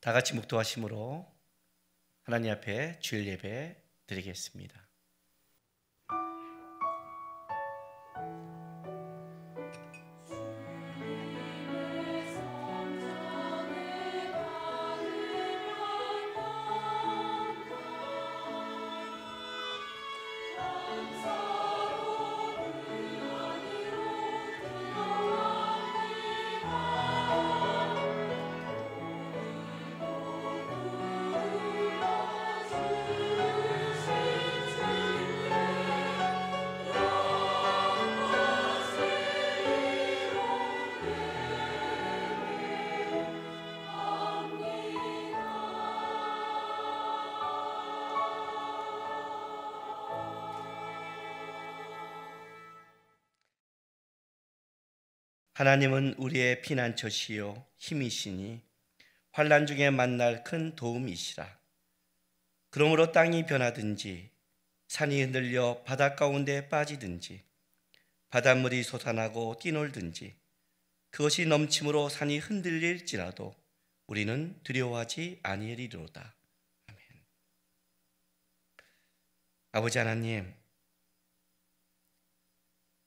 다 같이 묵도하심으로 하나님 앞에 주일 예배 드리겠습니다. 하나님은 우리의 피난처시요 힘이시니 환난 중에 만날 큰 도움이시라. 그러므로 땅이 변하든지 산이 흔들려 바다 가운데 빠지든지 바닷물이 솟아나고 뛰놀든지 그것이 넘침으로 산이 흔들릴지라도 우리는 두려워하지 아니하리로다. 아멘. 아버지 하나님,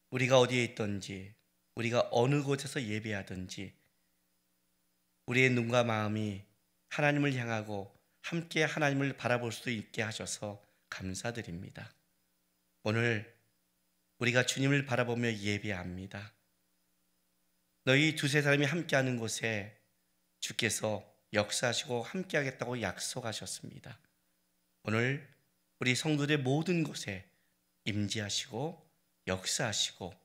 우리가 어디에 있든지 우리가 어느 곳에서 예배하든지 우리의 눈과 마음이 하나님을 향하고 함께 하나님을 바라볼 수 있게 하셔서 감사드립니다. 오늘 우리가 주님을 바라보며 예배합니다. 너희 두세 사람이 함께하는 곳에 주께서 역사하시고 함께하겠다고 약속하셨습니다. 오늘 우리 성도들의 모든 곳에 임재하시고 역사하시고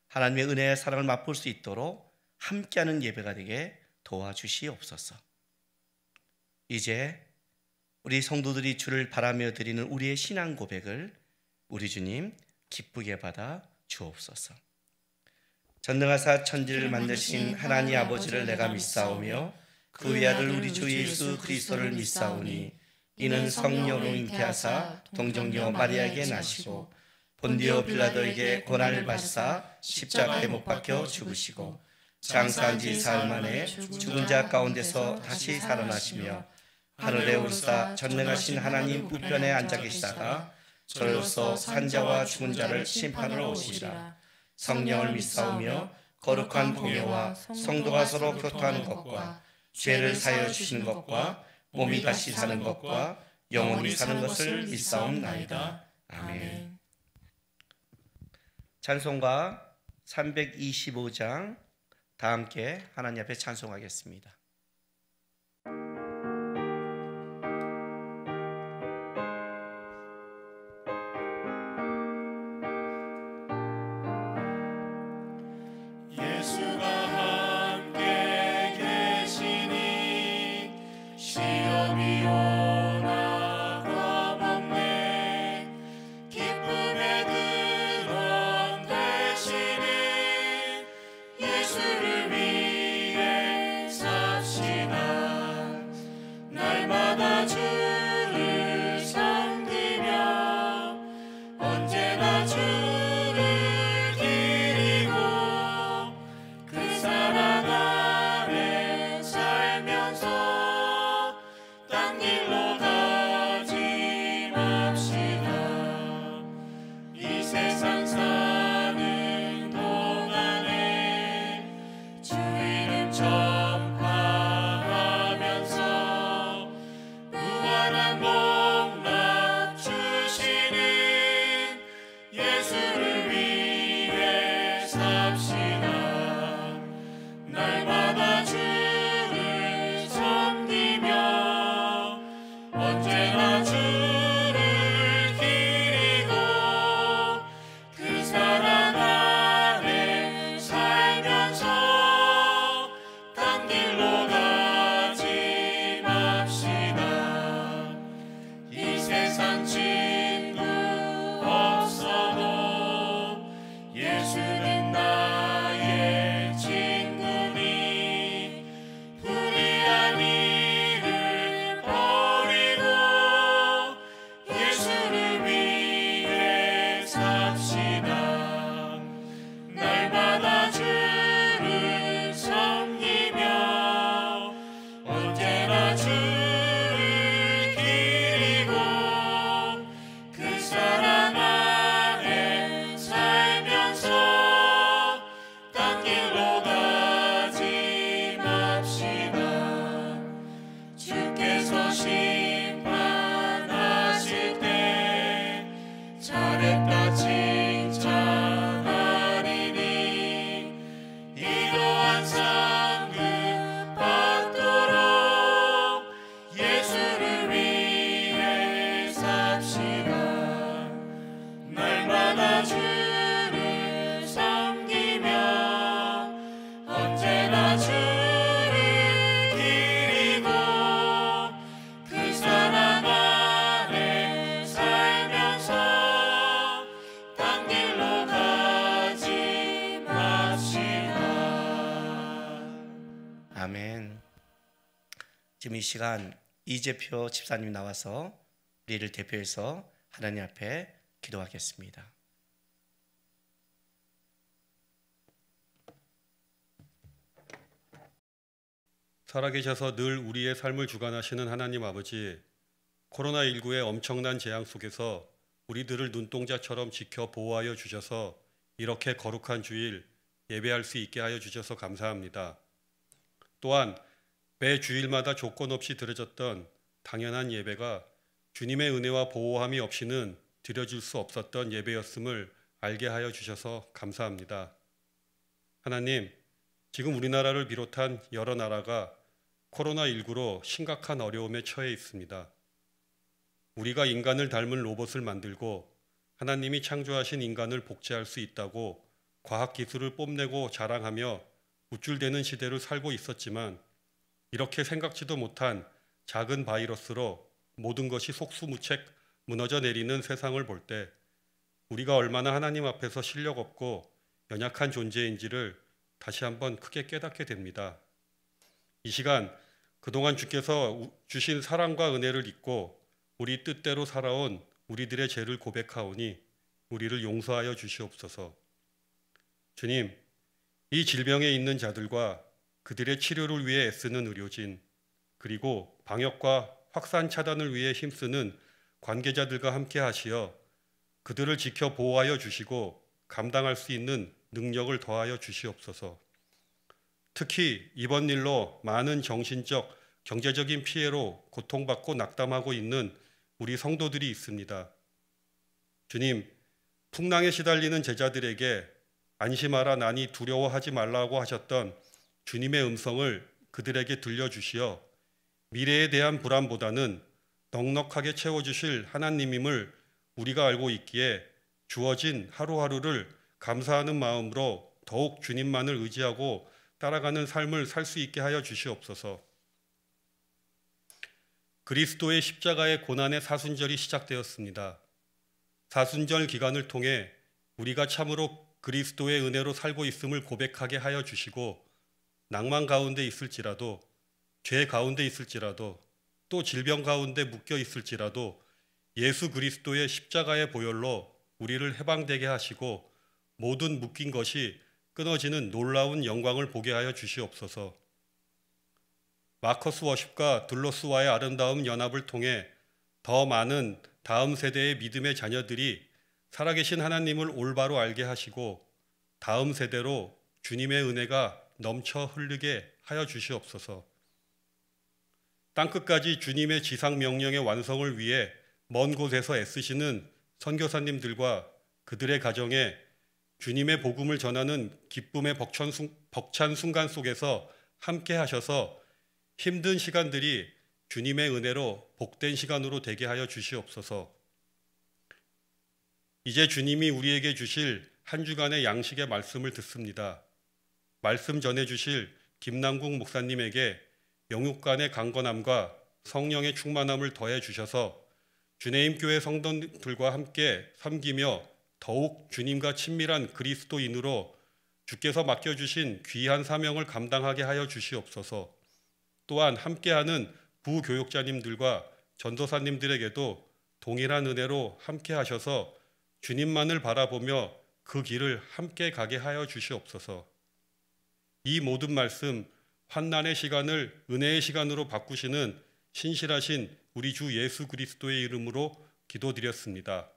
하나님의 은혜의 사랑을 맛볼 수 있도록 함께하는 예배가 되게 도와주시옵소서. 이제 우리 성도들이 주를 바라며 드리는 우리의 신앙 고백을 우리 주님 기쁘게 받아 주옵소서. 전능하사 천지를 만드신 하나님 아버지를 내가 믿사오며 그 외아들 우리 주 예수 그리스도를 믿사오니 이는 성령으로 잉태하사 동정녀 마리아에게 나시고 본디오 빌라도에게 고난을 받으사 십자가에 못 박혀 죽으시고 장사한 지 사흘 만에 죽은 자 가운데서 다시 살아나시며 하늘에 오르사 전능하신 하나님 우편에 앉아 계시다가 저로서 산자와 죽은 자를 심판하러 오시리라. 성령을 믿사오며 거룩한 공예와 성도가 서로 교통하는 것과 죄를 사하여 주시는 것과 몸이 다시 사는 것과 영원히 사는 것을 믿사옵나이다. 아멘. 찬송가 325장 다 함께 하나님 앞에 찬송하겠습니다. 예수는 나의 친구니 아멘. 지금 이 시간 이재표 집사님 나와서 우리를 대표해서 하나님 앞에 기도하겠습니다. 살아계셔서 늘 우리의 삶을 주관하시는 하나님 아버지, 코로나19의 엄청난 재앙 속에서 우리들을 눈동자처럼 지켜 보호하여 주셔서 이렇게 거룩한 주일 예배할 수 있게 하여 주셔서 감사합니다. 또한 매 주일마다 조건 없이 드려졌던 당연한 예배가 주님의 은혜와 보호함이 없이는 드려질 수 없었던 예배였음을 알게 하여 주셔서 감사합니다. 하나님, 지금 우리나라를 비롯한 여러 나라가 코로나19로 심각한 어려움에 처해 있습니다. 우리가 인간을 닮은 로봇을 만들고 하나님이 창조하신 인간을 복제할 수 있다고 과학기술을 뽐내고 자랑하며 우쭐대는 시대를 살고 있었지만, 이렇게 생각지도 못한 작은 바이러스로 모든 것이 속수무책 무너져 내리는 세상을 볼 때 우리가 얼마나 하나님 앞에서 실력 없고 연약한 존재인지를 다시 한번 크게 깨닫게 됩니다. 이 시간 그동안 주께서 주신 사랑과 은혜를 잊고 우리 뜻대로 살아온 우리들의 죄를 고백하오니 우리를 용서하여 주시옵소서. 주님, 이 질병에 있는 자들과 그들의 치료를 위해 애쓰는 의료진, 그리고 방역과 확산 차단을 위해 힘쓰는 관계자들과 함께 하시어 그들을 지켜 보호하여 주시고 감당할 수 있는 능력을 더하여 주시옵소서. 특히 이번 일로 많은 정신적, 경제적인 피해로 고통받고 낙담하고 있는 우리 성도들이 있습니다. 주님, 풍랑에 시달리는 제자들에게 안심하라 나니 두려워하지 말라고 하셨던 주님의 음성을 그들에게 들려주시어 미래에 대한 불안보다는 넉넉하게 채워주실 하나님임을 우리가 알고 있기에 주어진 하루하루를 감사하는 마음으로 더욱 주님만을 의지하고 따라가는 삶을 살 수 있게 하여 주시옵소서. 그리스도의 십자가의 고난의 사순절이 시작되었습니다. 사순절 기간을 통해 우리가 참으로 그리스도의 은혜로 살고 있음을 고백하게 하여 주시고, 낭만 가운데 있을지라도, 죄 가운데 있을지라도, 또 질병 가운데 묶여 있을지라도 예수 그리스도의 십자가의 보혈로 우리를 해방되게 하시고 모든 묶인 것이 끊어지는 놀라운 영광을 보게 하여 주시옵소서. 마커스 워십과 둘로스와의 아름다운 연합을 통해 더 많은 다음 세대의 믿음의 자녀들이 살아계신 하나님을 올바로 알게 하시고 다음 세대로 주님의 은혜가 넘쳐 흐르게 하여 주시옵소서. 땅끝까지 주님의 지상 명령의 완성을 위해 먼 곳에서 애쓰시는 선교사님들과 그들의 가정에 주님의 복음을 전하는 기쁨의 벅찬 순간 속에서 함께 하셔서 힘든 시간들이 주님의 은혜로 복된 시간으로 되게 하여 주시옵소서. 이제 주님이 우리에게 주실 한 주간의 양식의 말씀을 듣습니다. 말씀 전해주실 김남국 목사님에게 영육간의 강건함과 성령의 충만함을 더해 주셔서 주내임교회 성도들과 함께 섬기며 더욱 주님과 친밀한 그리스도인으로 주께서 맡겨주신 귀한 사명을 감당하게 하여 주시옵소서. 또한 함께하는 부교육자님들과 전도사님들에게도 동일한 은혜로 함께 하셔서 주님만을 바라보며 그 길을 함께 가게 하여 주시옵소서. 이 모든 말씀, 환난의 시간을 은혜의 시간으로 바꾸시는 신실하신 우리 주 예수 그리스도의 이름으로 기도드렸습니다.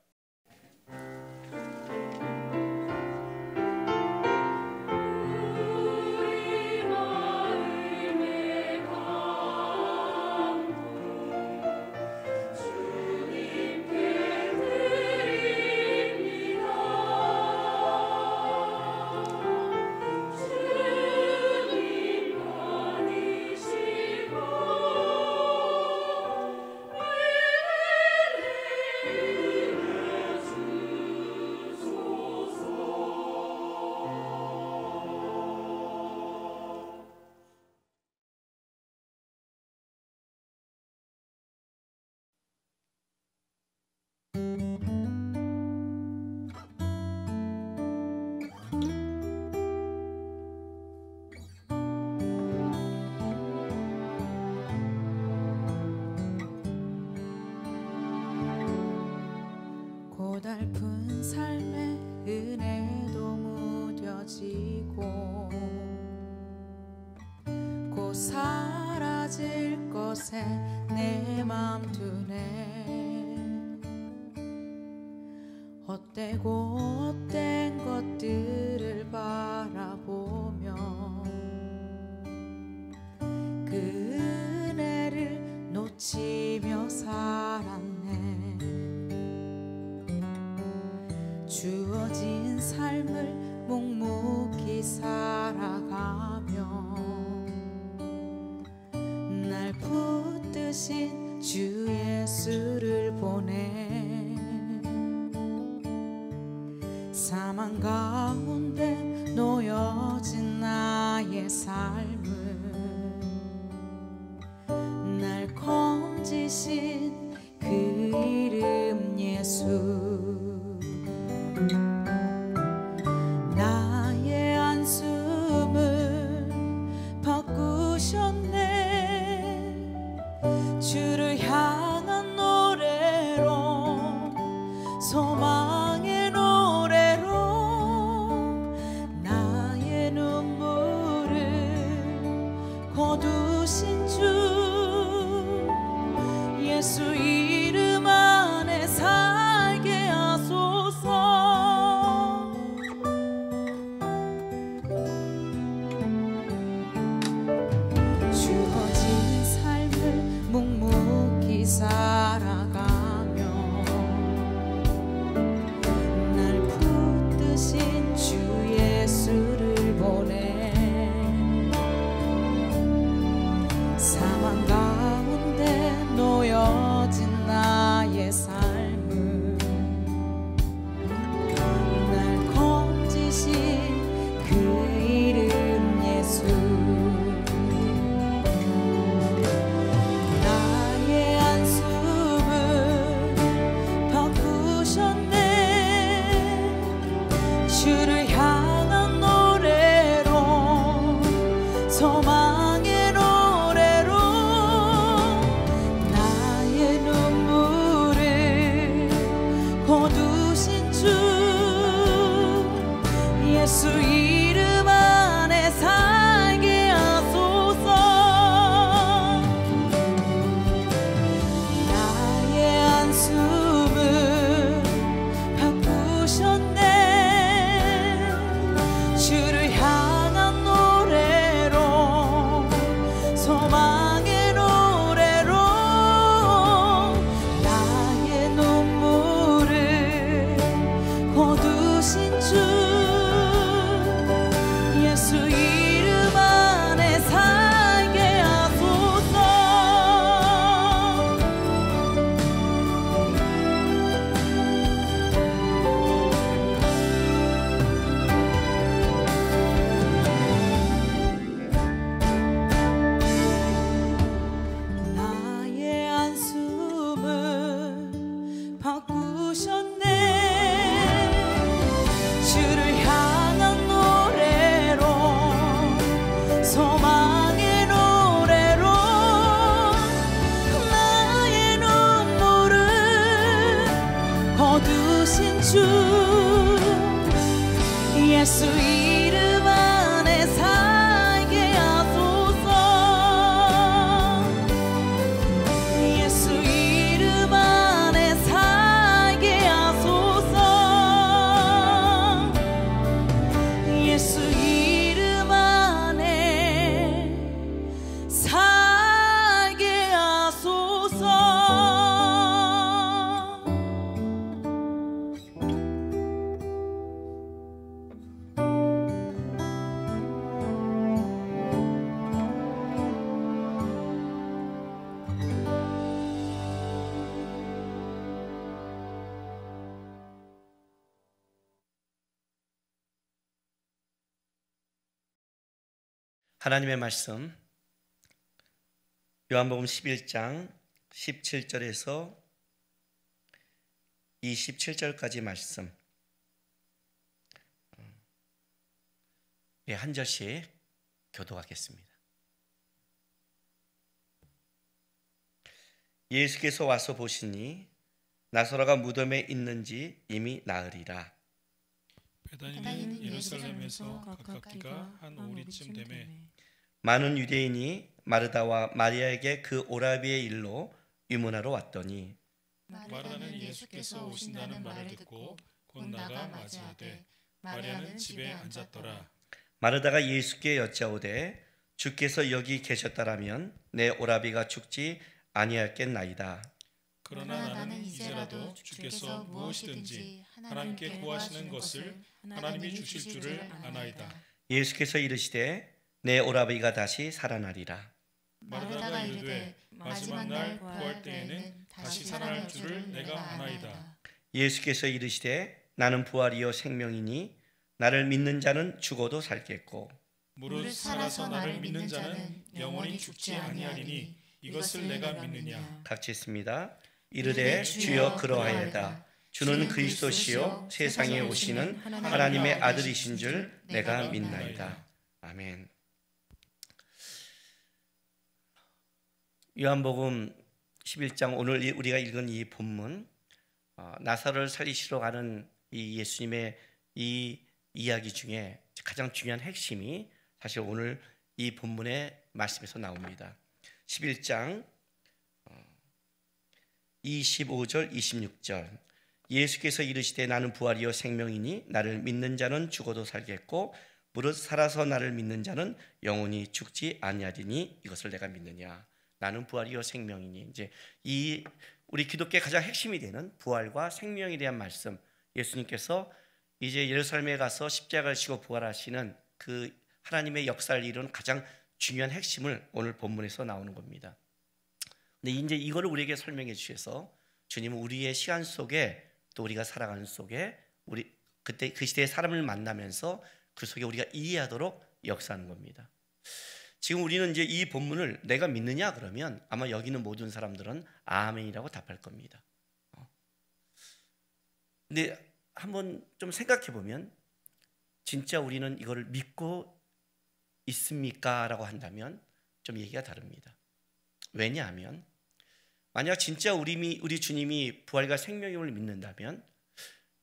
고달픈 삶의 은혜도 무뎌지고 곧 사라질 것에 내 맘 두네. 헛되고 헛된 것들을 바라보며 그 은혜를 놓치며 살았네. 주어진 삶을 묵묵히 살아가며 날 붙드신 주 예수를 보내. 사망 가운데 놓여진 나의 삶을 날 건지신 그 이름 예수. 나의 한숨을 바꾸셨네. 주를 향한 노래로, 소망의 노래로 나의 눈물을 거두신 주 예수 이름 안에 살게 하소서. 주어진 삶을 묵묵히 살아가며 날 붙드신 주 예수를 보내. 사망 가운데 놓여진 나의 삶을 날 건지신 그 이름 예수. 나의 한숨을 바꾸셨네. 주를 향한 노래로, 소망의 노래로 나의 눈물을 거두신 주 예수 이름 안에 살게 하소서. 나의 한숨을 바꾸셨네. 주를 향한 노래로, 소망의 노래로 나의 눈물을 거두신 주 예수 이름 안에 살게 하소서. 나의 한숨을 바꾸셨네. 주를 향한 노래로, 소망의 노래로 나의 눈물을 거두신 주 예수 이름 안에 살게 하소서. 예수 이름 안에 살게 하소서. 예수 이름 안에 살게 하소서. 하나님의 말씀 요한복음 11장 17절에서 27절까지 말씀 한 절씩 교독하겠습니다. 예수께서 와서 보시니 나사로가 무덤에 있는지 이미 나으리라. 베다니는 예루살렘에서 가깝기가 한 오리쯤 되매 많은 유대인이 마르다와 마리아에게 그 오라비의 일로 유문하러 왔더니 마르다는 예수께서 오신다는 말을 듣고 곧 나가 맞이하되 마리아는 집에 앉았더라. 마르다가 예수께 여짜오되 주께서 여기 계셨다라면 내 오라비가 죽지 아니하였겠나이다. 그러나 나는 이제라도 주께서 무엇이든지 하나님께 구하시는 것을 하나님이 주실 줄을 아나이다. 예수께서 이르시되 내 오라비가 다시 살아나리라. 마르다가 이르되 마지막 날 구할 때에는 다시 살아날 줄을 내가 아나이다. 예수께서 이르시되 나는 부활이요 생명이니 나를 믿는 자는 죽어도 살겠고 무릇 살아서 나를 믿는 자는 영원히 죽지 아니하리니 이것을 내가 믿느냐. 같이 있습니다. 이르되 주여 그러하여다. 주는 그리스도시요 세상에 오시는 하나님의 아들이신 줄 내가 믿나이다. 아멘. 요한복음 11장 오늘 우리가 읽은 이 본문, 나사로를 살리시러 가는 이 예수님의 이 이야기 중에 가장 중요한 핵심이 사실 오늘 이 본문의 말씀에서 나옵니다. 11장 25절 26절 예수께서 이르시되 나는 부활이요 생명이니 나를 믿는 자는 죽어도 살겠고 무릇 살아서 나를 믿는 자는 영원히 죽지 아니하리니 이것을 내가 믿느냐. 나는 부활이요 생명이니, 이제 이 우리 기독교의 가장 핵심이 되는 부활과 생명에 대한 말씀, 예수님께서 이제 예루살렘에 가서 십자가를 지고 부활하시는 그 하나님의 역사를 이루는 가장 중요한 핵심을 오늘 본문에서 나오는 겁니다. 근데 이제 이거를 우리에게 설명해 주셔서 주님은 우리의 시간 속에 또 우리가 살아가는 속에 우리 그때 그 시대의 사람을 만나면서 그 속에 우리가 이해하도록 역사하는 겁니다. 지금 우리는 이제 이 본문을 내가 믿느냐 그러면 아마 여기 있는 모든 사람들은 아멘이라고 답할 겁니다. 근데 한번 좀 생각해 보면 진짜 우리는 이거를 믿고 있습니까? 라고 한다면 좀 얘기가 다릅니다. 왜냐하면 만약 진짜 우리 주님이 부활과 생명임을 믿는다면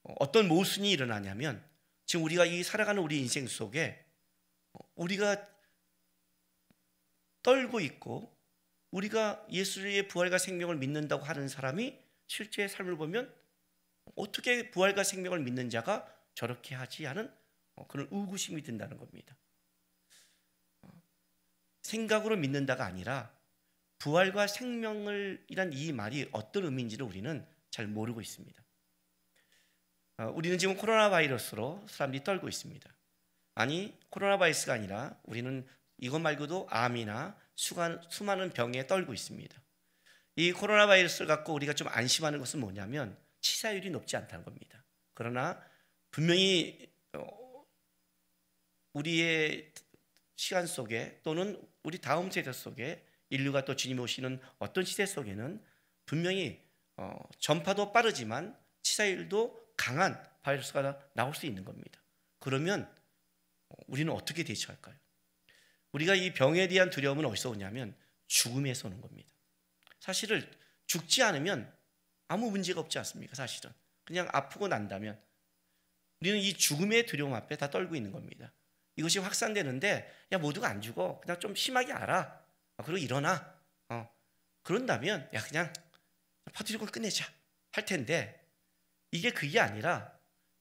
어떤 모순이 일어나냐면 지금 우리가 이 살아가는 우리 인생 속에 우리가 떨고 있고 우리가 예수의 부활과 생명을 믿는다고 하는 사람이 실제 삶을 보면 어떻게 부활과 생명을 믿는 자가 저렇게 하지 하는 그런 의구심이 든다는 겁니다. 생각으로 믿는다가 아니라 부활과 생명을 이란 이 말이 어떤 의미인지를 우리는 잘 모르고 있습니다. 우리는 지금 코로나 바이러스로 사람들이 떨고 있습니다. 아니 코로나 바이러스가 아니라 우리는 이것 말고도 암이나 수많은 병에 떨고 있습니다. 이 코로나 바이러스를 갖고 우리가 좀 안심하는 것은 뭐냐면 치사율이 높지 않다는 겁니다. 그러나 분명히 우리의 시간 속에 또는 우리 다음 세대 속에 인류가 또 주님 오시는 어떤 시대 속에는 분명히 전파도 빠르지만 치사율도 강한 바이러스가 나올 수 있는 겁니다. 그러면 우리는 어떻게 대처할까요? 우리가 이 병에 대한 두려움은 어디서 오냐면 죽음에서 오는 겁니다. 사실은 죽지 않으면 아무 문제가 없지 않습니까? 사실은 그냥 아프고 난다면 우리는 이 죽음의 두려움 앞에 다 떨고 있는 겁니다. 이것이 확산되는데 야 모두가 안 죽어, 그냥 좀 심하게 알아, 그리고 일어나, 그런다면 야 그냥 퍼뜨리고 끝내자 할 텐데 이게 그게 아니라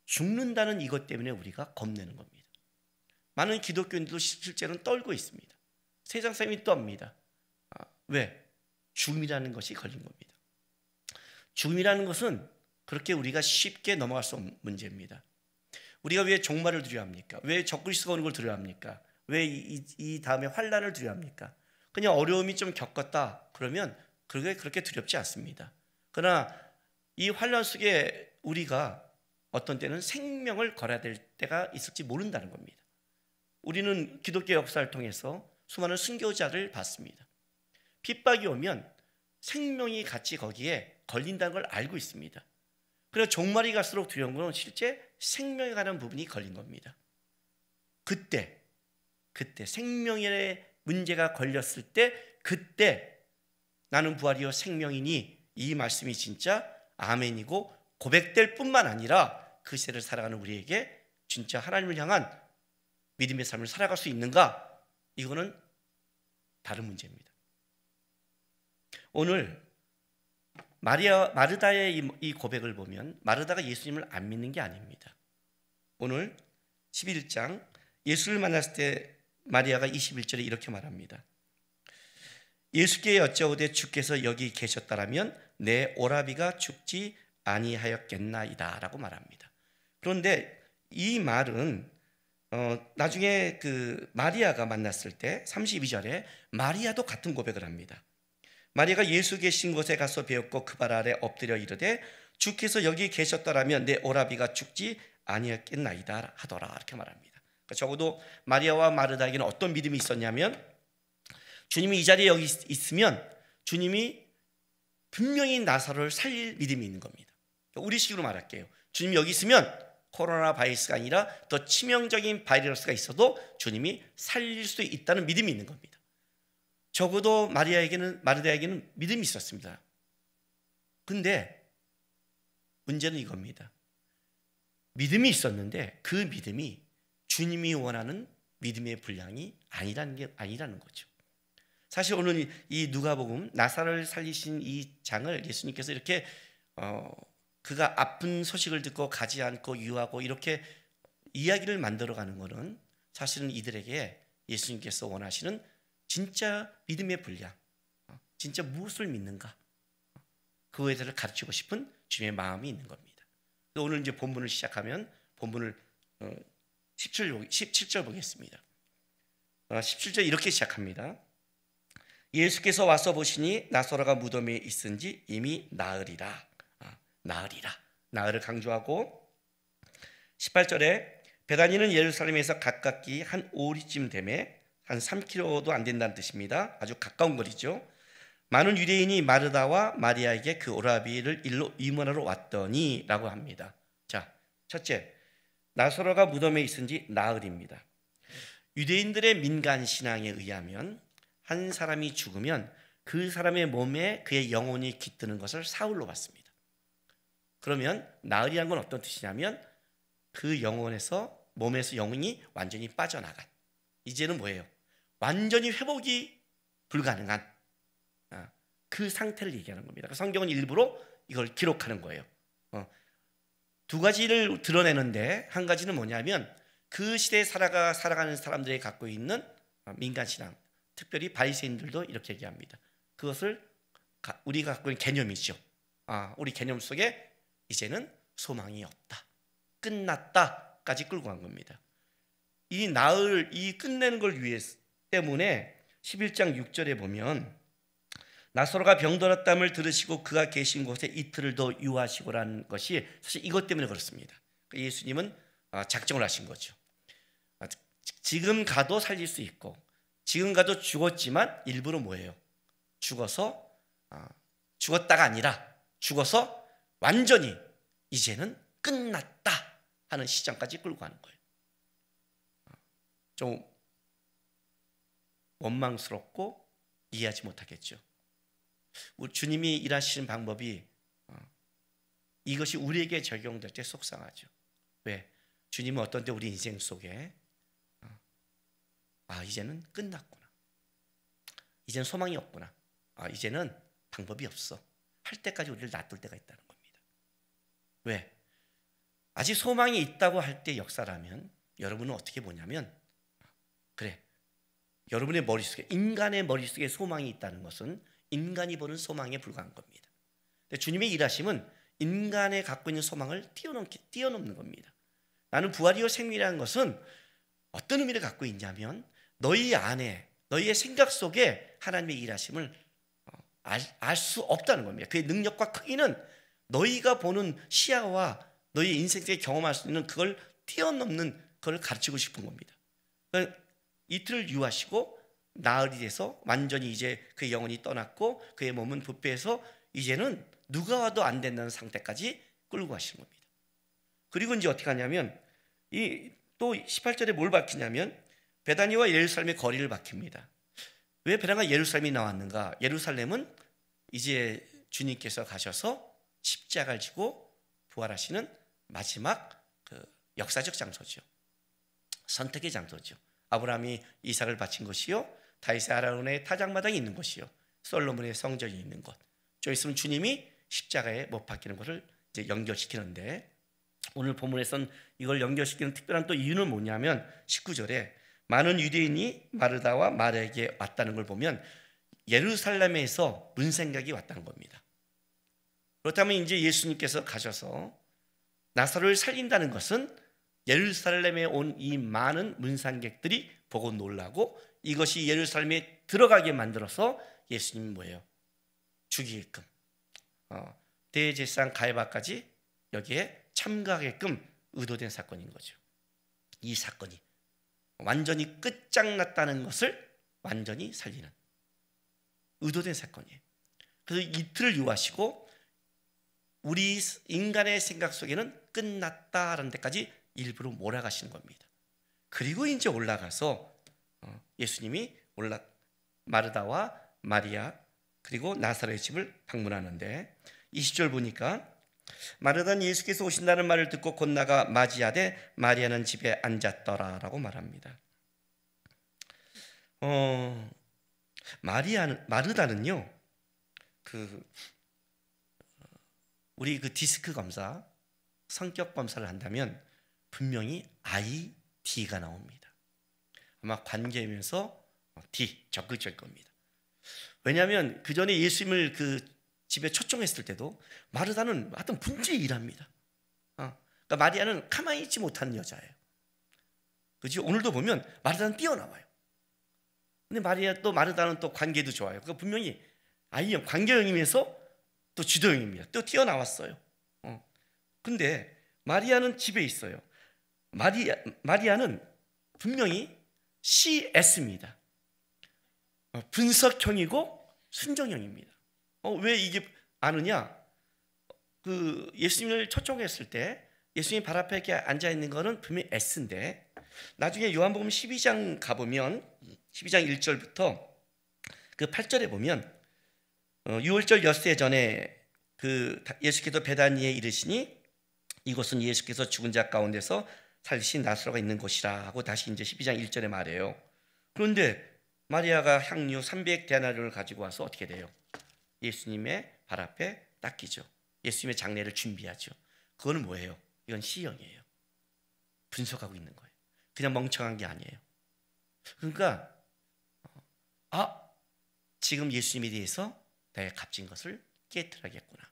죽는다는 이것 때문에 우리가 겁내는 겁니다. 많은 기독교인들도 실제로는 떨고 있습니다. 세상 사람이 떱니다. 왜? 죽음이라는 것이 걸린 겁니다. 죽음이라는 것은 그렇게 우리가 쉽게 넘어갈 수 없는 문제입니다. 우리가 왜 종말을 두려워합니까? 왜 적그리스도가 오는 걸 두려워합니까? 왜 이 다음에 환난을 두려워합니까? 그냥 어려움이 좀 겪었다 그러면 그렇게 두렵지 않습니다. 그러나 이 환난 속에 우리가 어떤 때는 생명을 걸어야 될 때가 있을지 모른다는 겁니다. 우리는 기독교 역사를 통해서 수많은 순교자를 봤습니다. 핍박이 오면 생명이 같이 거기에 걸린다는 걸 알고 있습니다. 그래서 종말이 갈수록 두려운 건 실제 생명에 관한 부분이 걸린 겁니다. 그때 생명에 문제가 걸렸을 때 그때 나는 부활이요 생명이니 이 말씀이 진짜 아멘이고 고백될 뿐만 아니라 그 시대를 살아가는 우리에게 진짜 하나님을 향한 믿음의 삶을 살아갈 수 있는가? 이거는 다른 문제입니다. 오늘 마르다의 이 고백을 보면 마르다가 예수님을 안 믿는 게 아닙니다. 오늘 11장 예수를 만났을 때 마리아가 21절에 이렇게 말합니다. 예수께 여짜오되 주께서 여기 계셨다라면 내 오라비가 죽지 아니하였겠나이다 라고 말합니다. 그런데 이 말은 나중에 그 마리아가 만났을 때 32절에 마리아도 같은 고백을 합니다. 마리아가 예수 계신 곳에 가서 배웠고 그 발 아래 엎드려 이르되 주께서 여기 계셨더라면 내 오라비가 죽지 아니었겠나이다 하더라 이렇게 말합니다. 그러니까 적어도 마리아와 마르다에게는 어떤 믿음이 있었냐면 주님이 이 자리에 여기 있으면 주님이 분명히 나사로를 살릴 믿음이 있는 겁니다. 우리식으로 말할게요. 주님이 여기 있으면 코로나 바이러스가 아니라 더 치명적인 바이러스가 있어도 주님이 살릴 수 있다는 믿음이 있는 겁니다. 적어도 마르다에게는 믿음이 있었습니다. 근데 문제는 이겁니다. 믿음이 있었는데 그 믿음이 주님이 원하는 믿음의 분량이 아니라는 거죠. 사실 오늘 이 누가복음 나사로를 살리신 이 장을 예수님께서 이렇게 그가 아픈 소식을 듣고 가지 않고 유하고 이렇게 이야기를 만들어가는 것은 사실은 이들에게 예수님께서 원하시는 진짜 믿음의 분량, 진짜 무엇을 믿는가 그거에 대해서 가르치고 싶은 주님의 마음이 있는 겁니다. 오늘 이제 본문을 시작하면 본문을 17절 보겠습니다. 17절 이렇게 시작합니다. 예수께서 와서 보시니 나사로가 무덤에 있은지 이미 나으리라. 나으를 강조하고 18절에 베다니는 예루살렘에서 가깝기 한 오리쯤 되매 한 3km도 안 된다는 뜻입니다. 아주 가까운 거리죠. 많은 유대인이 마르다와 마리아에게 그 오라비를 일로 위문하러 왔더니 라고 합니다. 자, 첫째, 나사로가 무덤에 있은지 나으리입니다. 유대인들의 민간 신앙에 의하면 한 사람이 죽으면 그 사람의 몸에 그의 영혼이 깃드는 것을 사흘로 봤습니다. 그러면 나으리란 건 어떤 뜻이냐면 그 영혼에서 몸에서 영혼이 완전히 빠져나간, 이제는 뭐예요? 완전히 회복이 불가능한 그 상태를 얘기하는 겁니다. 성경은 일부러 이걸 기록하는 거예요. 두 가지를 드러내는데 한 가지는 뭐냐면 그 시대에 살아가는 사람들이 갖고 있는 민간신앙, 특별히 바리새인들도 이렇게 얘기합니다. 그것을 우리가 갖고 있는 개념이죠. 우리 개념 속에 이제는 소망이 없다, 끝났다까지 끌고 간 겁니다. 이 끝내는 걸 때문에 11장 6절에 보면 나사로가 병들었담을 들으시고 그가 계신 곳에 이틀을 더 유하시고라는 것이 사실 이것 때문에 그렇습니다. 예수님은 작정을 하신 거죠. 지금 가도 살릴 수 있고 지금 가도 죽었지만 일부러 뭐예요? 죽었다가 아니라 죽어서 완전히 이제는 끝났다 하는 시점까지 끌고 가는 거예요. 좀 원망스럽고 이해하지 못하겠죠. 주님이 일하시는 방법이 이것이 우리에게 적용될 때 속상하죠. 왜? 주님은 어떤 때 우리 인생 속에 이제는 끝났구나, 이제는 소망이 없구나, 이제는 방법이 없어 할 때까지 우리를 놔둘 때가 있다는 겁니다. 왜? 아직 소망이 있다고 할 때 역사라면 여러분은 어떻게 보냐면, 그래, 여러분의 머릿속에, 인간의 머릿속에 소망이 있다는 것은 인간이 보는 소망에 불과한 겁니다. 근데 주님의 일하심은 인간의 갖고 있는 소망을 뛰어넘는 겁니다. 나는 부활이요 생명이라는 것은 어떤 의미를 갖고 있냐면 너희 안에, 너희의 생각 속에 하나님의 일하심을 알 수 없다는 겁니다. 그의 능력과 크기는 너희가 보는 시야와 너희 인생 속에 경험할 수 있는 그걸 뛰어넘는 그걸 가르치고 싶은 겁니다. 그러니까 이틀을 유하시고 나흘이 돼서 완전히 이제 그의 영혼이 떠났고 그의 몸은 부패해서 이제는 누가 와도 안 된다는 상태까지 끌고 가시는 겁니다. 그리고 이제 어떻게 하냐면 또 18절에 뭘 밝히냐면 베다니와 예루살렘의 거리를 밝힙니다. 왜 베다니가 예루살렘이 나왔는가? 예루살렘은 이제 주님께서 가셔서 십자가를 지고 부활하시는 마지막 그 역사적 장소죠. 선택의 장소죠. 아브라함이 이삭을 바친 곳이요, 다윗의 아라논의 타작마당이 있는 곳이요, 솔로몬의 성전이 있는 곳. 좀 있으면 주님이 십자가에 못 박히는 것을 이제 연결시키는데, 오늘 본문에서는 이걸 연결시키는 특별한 또 이유는 뭐냐면 19절에 많은 유대인이 마르다와 마리아에게 왔다는 걸 보면 예루살렘에서 문생각이 왔다는 겁니다. 그렇다면 이제 예수님께서 가셔서 나사로를 살린다는 것은 예루살렘에 온 이 많은 문상객들이 보고 놀라고 이것이 예루살렘에 들어가게 만들어서 예수님이 뭐예요? 죽이게끔, 대제사장 가야바까지 여기에 참가하게끔 의도된 사건인 거죠. 이 사건이 완전히 끝장났다는 것을 완전히 살리는 의도된 사건이에요. 그래서 이틀을 유하시고 우리 인간의 생각 속에는 끝났다라는 데까지 일부러 몰아가시는 겁니다. 그리고 이제 올라가서 예수님이 마르다와 마리아 그리고 나사로의 집을 방문하는데 20절 보니까 마르다는 예수께서 오신다는 말을 듣고 곧 나가 맞이하되 마리아는 집에 앉았더라라고 말합니다. 마르다는요, 우리 그 디스크 검사, 성격 검사를 한다면 분명히 ID가 나옵니다. 아마 관계면서 D 적극적일 겁니다. 왜냐하면 그 전에 예수님을 그 집에 초청했을 때도 마르다는 하여튼 분주히 일합니다. 그러니까 마리아는 가만히 있지 못하는 여자예요. 그렇죠? 오늘도 보면 마르다는 뛰어나와요. 근데 마르다는 또 관계도 좋아요. 그러니까 분명히 I형 관계형이면서 또 주도형입니다. 또 뛰어나왔어요. 근데 마리아는 집에 있어요. 마리아는 분명히 CS입니다. 분석형이고 순종형입니다. 왜 이게 아느냐? 그 예수님을 초청했을 때 예수님 발 앞에 이렇게 앉아 있는 거는 분명히 S인데, 나중에 요한복음 12장 가보면 12장 1절부터 그 8절에 보면 6월절 엿새 전에 그 예수께서 베다니에 이르시니 이곳은 예수께서 죽은 자 가운데서 살리신 나사로가 있는 곳이라 하고 다시 이제 12장 1절에 말해요. 그런데 마리아가 향유 300데나리온을 가지고 와서 어떻게 돼요? 예수님의 발 앞에 닦이죠. 예수님의 장례를 준비하죠. 그거는 뭐예요? 이건 C형이에요. 분석하고 있는 거예요. 그냥 멍청한 게 아니에요. 그러니까 지금 예수님에 대해서 내가 값진 것을 깨트려야겠구나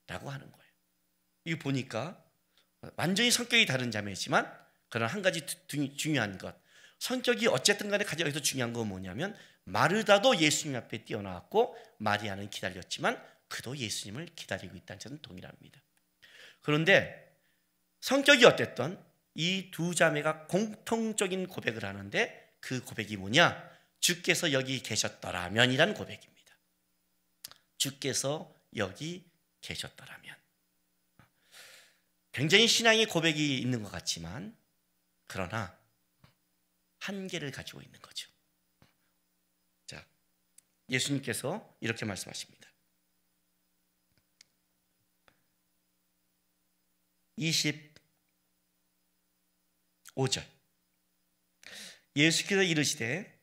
라고 하는 거예요. 이거 보니까 완전히 성격이 다른 자매지만 그러나 한 가지 중요한 것, 성격이 어쨌든 간에 가장 여기서 중요한 건 뭐냐면 마르다도 예수님 앞에 뛰어나왔고 마리아는 기다렸지만 그도 예수님을 기다리고 있다는 점은 동일합니다. 그런데 성격이 어땠든 이 두 자매가 공통적인 고백을 하는데 그 고백이 뭐냐? 주께서 여기 계셨더라면이라는 고백입니다. 주께서 여기 계셨더라면. 굉장히 신앙의 고백이 있는 것 같지만 그러나 한계를 가지고 있는 거죠. 자, 예수님께서 이렇게 말씀하십니다. 25절 예수께서 이르시되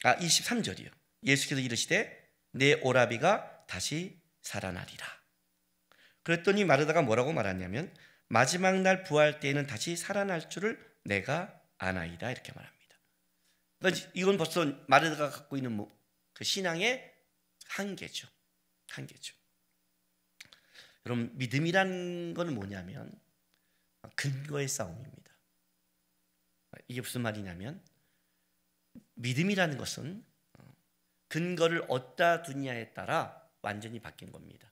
23절이요. 예수께서 이르시되 내 오라비가 다시 살아나리라. 그랬더니 마르다가 뭐라고 말하냐면 마지막 날 부활 때에는 다시 살아날 줄을 내가 아나이다 이렇게 말합니다. 그러니까 이건 벌써 마르다가 갖고 있는 그 신앙의 한계죠. 여러분, 믿음이란 건 뭐냐면 근거의 싸움입니다. 이게 무슨 말이냐면 믿음이라는 것은 근거를 어디다 두냐에 따라 완전히 바뀐 겁니다.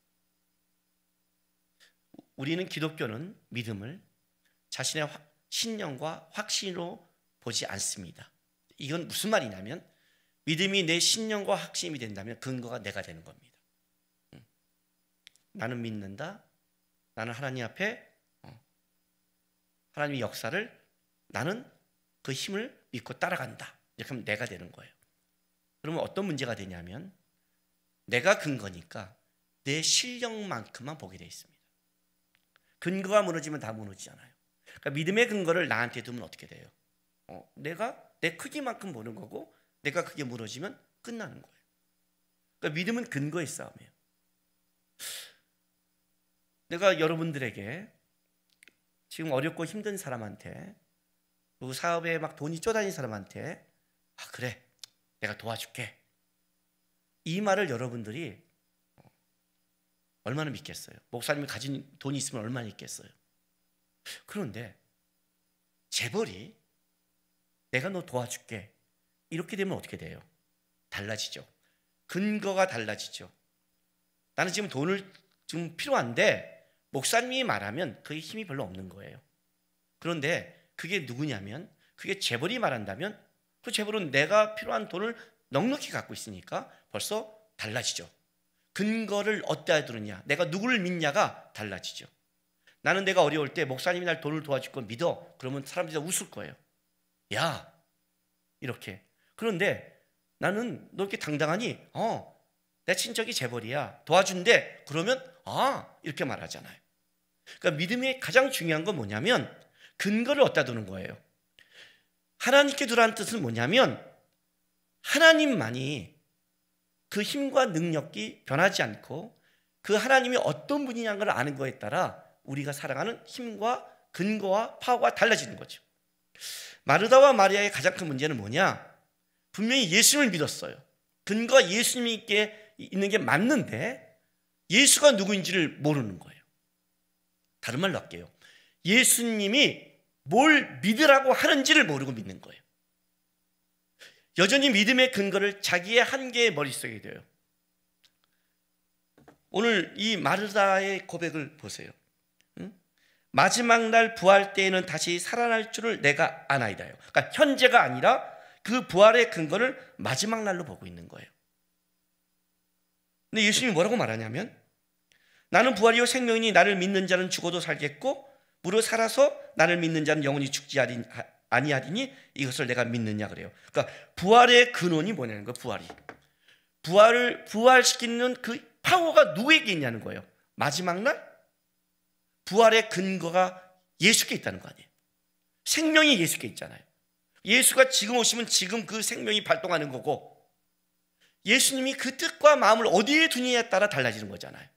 우리는 기독교는 믿음을 자신의 신념과 확신으로 보지 않습니다. 이건 무슨 말이냐면 믿음이 내 신념과 확신이 된다면 근거가 내가 되는 겁니다. 나는 믿는다. 나는 하나님 앞에 하나님의 역사를 나는 그 힘을 믿고 따라간다. 이렇게 하면 내가 되는 거예요. 그러면 어떤 문제가 되냐면 내가 근거니까 내 실력만큼만 보게 돼 있습니다. 근거가 무너지면 다 무너지잖아요. 그러니까 믿음의 근거를 나한테 두면 어떻게 돼요? 내가 내 크기만큼 보는 거고 내가 그게 무너지면 끝나는 거예요. 그러니까 믿음은 근거의 싸움이에요. 내가 여러분들에게 지금 어렵고 힘든 사람한테, 그리고 사업에 막 돈이 쪼다닌 사람한테 그래 내가 도와줄게, 이 말을 여러분들이 얼마나 믿겠어요? 목사님이 가진 돈이 있으면 얼마나 있겠어요? 그런데 재벌이 내가 너 도와줄게 이렇게 되면 어떻게 돼요? 달라지죠. 근거가 달라지죠. 나는 지금 돈을 좀 필요한데 목사님이 말하면 그게 힘이 별로 없는 거예요. 그런데 그게 누구냐면, 그게 재벌이 말한다면 그 재벌은 내가 필요한 돈을 넉넉히 갖고 있으니까 벌써 달라지죠. 근거를 어디다 두느냐, 내가 누구를 믿냐가 달라지죠. 나는 내가 어려울 때 목사님이 날 돈을 도와줄 걸 믿어. 그러면 사람들이 다 웃을 거예요. 야, 이렇게. 그런데 나는 너 이렇게 당당하니 내 친척이 재벌이야 도와준대. 그러면 이렇게 말하잖아요. 그러니까 믿음의 가장 중요한 건 뭐냐면 근거를 어디다 두는 거예요. 하나님께 두라는 뜻은 뭐냐면 하나님만이 그 힘과 능력이 변하지 않고 그 하나님이 어떤 분이냐는 걸 아는 거에 따라 우리가 살아가는 힘과 근거와 파워가 달라지는 거죠. 마르다와 마리아의 가장 큰 문제는 뭐냐? 분명히 예수님을 믿었어요. 근거가 예수님이 있는 게 맞는데 예수가 누구인지를 모르는 거예요. 다른 말로 할게요. 예수님이 뭘 믿으라고 하는지를 모르고 믿는 거예요. 여전히 믿음의 근거를 자기의 한계의 머릿속에 둬요. 오늘 이 마르다의 고백을 보세요. 마지막 날 부활 때에는 다시 살아날 줄을 내가 아나이다요. 그러니까 현재가 아니라 그 부활의 근거를 마지막 날로 보고 있는 거예요. 근데 예수님이 뭐라고 말하냐면 나는 부활이요 생명이니 나를 믿는 자는 죽어도 살겠고 무릇 살아서 나를 믿는 자는 영원히 죽지 아니하리니 이것을 내가 믿느냐 그래요. 그러니까 부활의 근원이 뭐냐는 거예요. 부활을 부활시키는 그 파워가 누구에게 있냐는 거예요. 마지막 날 부활의 근거가 예수께 있다는 거 아니에요. 생명이 예수께 있잖아요. 예수가 지금 오시면 지금 그 생명이 발동하는 거고 예수님이 그 뜻과 마음을 어디에 두느냐에 따라 달라지는 거잖아요.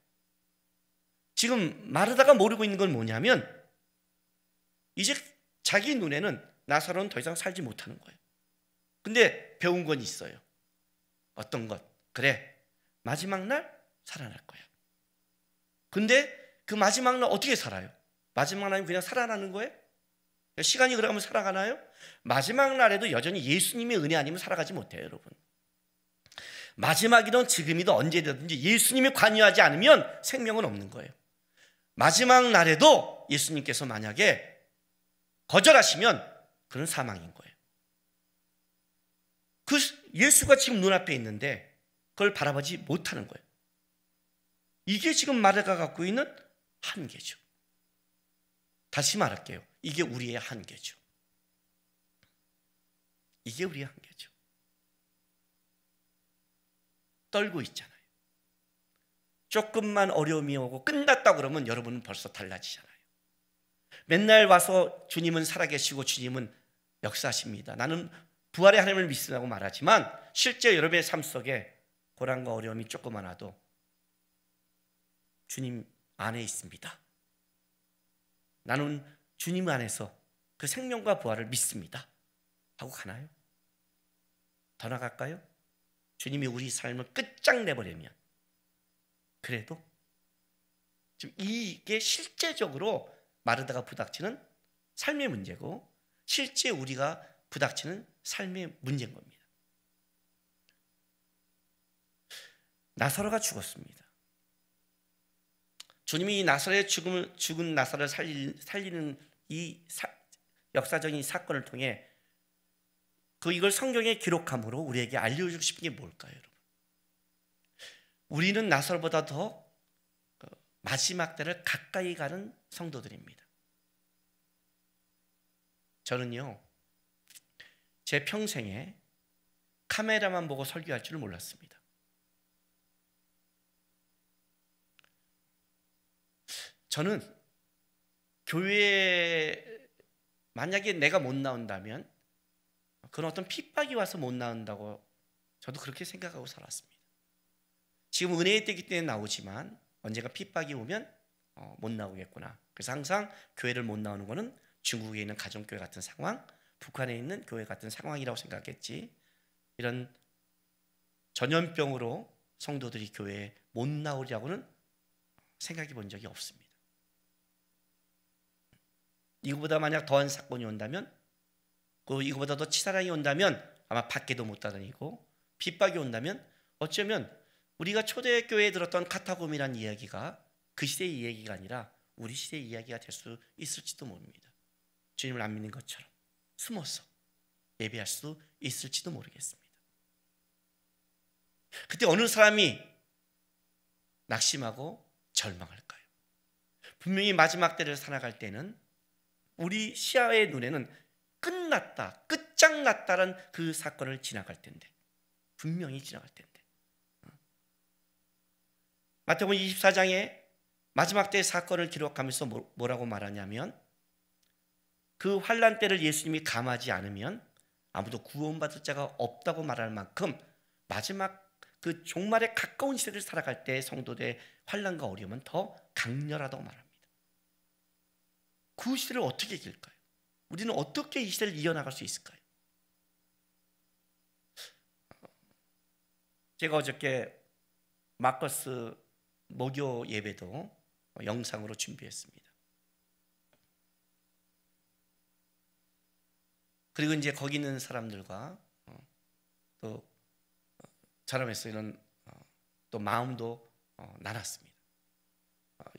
지금 마르다가 모르고 있는 건 뭐냐면 이제 자기 눈에는 나사로는 더 이상 살지 못하는 거예요. 근데 배운 건 있어요. 어떤 것? 그래, 마지막 날 살아날 거야. 근데 그 마지막 날 어떻게 살아요? 마지막 날은 그냥 살아나는 거예요? 시간이 그러면 살아가나요? 마지막 날에도 여전히 예수님의 은혜 아니면 살아가지 못해요, 여러분. 마지막이든 지금이든 언제든지 예수님이 관여하지 않으면 생명은 없는 거예요. 마지막 날에도 예수님께서 만약에 거절하시면 그건 사망인 거예요. 그 예수가 지금 눈앞에 있는데 그걸 바라보지 못하는 거예요. 이게 지금 마르다가 갖고 있는 한계죠. 다시 말할게요. 이게 우리의 한계죠. 이게 우리의 한계죠. 떨고 있잖아요. 조금만 어려움이 오고 끝났다 그러면 여러분은 벌써 달라지잖아요. 맨날 와서 주님은 살아계시고 주님은 역사하십니다. 나는 부활의 하나님을 믿는다고 말하지만 실제 여러분의 삶 속에 고난과 어려움이 조금만 와도 주님 안에 있습니다. 나는 주님 안에서 그 생명과 부활을 믿습니다 하고 가나요? 더 나갈까요? 주님이 우리 삶을 끝장내버리면 그래도 지금 이게 실제적으로 마르다가 부닥치는 삶의 문제고 실제 우리가 부닥치는 삶의 문제인 겁니다. 나사로가 죽었습니다. 주님이 나사로의 죽은 나사로를 살리는 이 역사적인 사건을 통해 이걸 성경에 기록함으로 우리에게 알려주고 싶은 게 뭘까요, 여러분? 우리는 나사로보다 더 마지막 때를 가까이 가는 성도들입니다. 저는요, 제 평생에 카메라만 보고 설교할 줄을 몰랐습니다. 저는 교회에 만약에 내가 못 나온다면 그런 어떤 핍박이 와서 못 나온다고 저도 그렇게 생각하고 살았습니다. 지금 은혜의 때이기 때문에 나오지만 언젠가 핍박이 오면 못 나오겠구나. 그래서 항상 교회를 못 나오는 거는 중국에 있는 가정교회 같은 상황, 북한에 있는 교회 같은 상황이라고 생각했지, 이런 전염병으로 성도들이 교회에 못 나오려고는 생각해 본 적이 없습니다. 이거보다 만약 더한 사건이 온다면, 이거보다 더 치사랑이 온다면 아마 밖에도 못 다니고, 핍박이 온다면 어쩌면 우리가 초대교회에 들었던 카타콤이라는 이야기가 그 시대의 이야기가 아니라 우리 시대의 이야기가 될 수 있을지도 모릅니다. 주님을 안 믿는 것처럼 숨어서 예배할 수 있을지도 모르겠습니다. 그때 어느 사람이 낙심하고 절망할까요? 분명히 마지막 때를 살아갈 때는 우리 시야의 눈에는 끝났다, 끝장났다는 그 사건을 지나갈 텐데, 분명히 지나갈 텐데, 마태복음 24장에 마지막 때의 사건을 기록하면서 뭐라고 말하냐면, 그 환난 때를 예수님이 감하지 않으면 아무도 구원받을 자가 없다고 말할 만큼 마지막 그 종말에 가까운 시대를 살아갈 때 성도들의 환난과 어려움은 더 강렬하다고 말합니다. 그 시대를 어떻게 이길까요? 우리는 어떻게 이 시대를 이겨나갈 수 있을까요? 제가 어저께 마커스 목요 예배도 영상으로 준비했습니다. 그리고 이제 거기 있는 사람들과 또 저람에서 이런 또 마음도 나눴습니다.